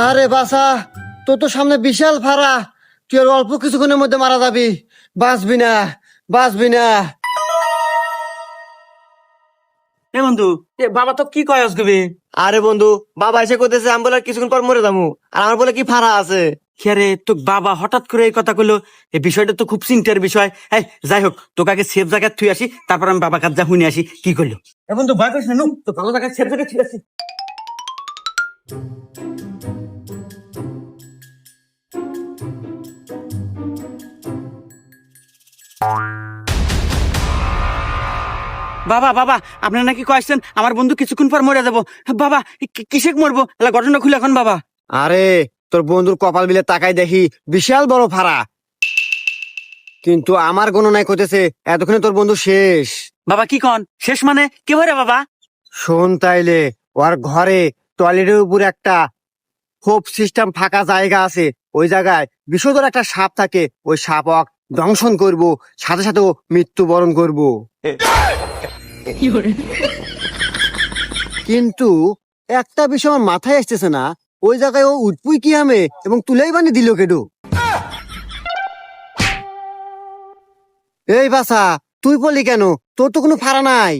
আরে বাসা, তোর তো সামনে বিশাল ফাড়া, তুই আর অল্প কিছুক্ষণের মধ্যে মারা যাবি। বাঁচবি না, বাঁচবি না। এ বন্ধু, এ বাবা তো কি কয় আসবে? আরে বন্ধু, বাবা এসে করতেছে আমি বলে কিছুক্ষণ পর মরে যাবো, আর আমার বলে কি ফাড়া আছে। খেরে তো বাবা হঠাৎ করে এই কথা কইলো, এই বিষয়টা তো খুব চিন্তার বিষয়। এই যাই হোক, তোকে আগে সেফ জায়গায় থুই আসি, তারপর আমি বাবা কাজ যা শুনে আসি কি করলো। এ বন্ধু ভয় করিস না, নু তো ভালো জায়গায় সেফ জায়গায় থুই আসি। বাবা বাবা, আপনার নাকি কয়েছেন আমার বন্ধু কিছুক্ষণ পর মরে যাবো। বাবা কিসে মরবো, এলা ঘটনা খুলে এখন বাবা। আরে তোর বন্ধুর কপাল বিলে তাকাই দেখি বিশাল বড় ফাড়া, কিন্তু আমার গণনায় কইতেছে এতক্ষণে তোর বন্ধু শেষ। বাবা কি কন শেষ মানে কে ভরে বাবা? শোন তাইলে, ওর ঘরে টয়লেটের উপর একটা হোপ সিস্টেম ফাঁকা জায়গা আছে, ওই জায়গায় বিষধর একটা সাপ থাকে, ওই সাপ ওকে দংশন করব, সাথে সাথে ও মৃত্যুবরণ করব। কিন্তু একটা বিষয় আমার মাথায় আসতেছে না, ওই জায়গায় ও উঠপুই কি আমে এবং তুলেই বানিয়ে দিল কেডো? এই বাসা, তুই বলি কেন? তোর তো কোনো ফাড়া নাই।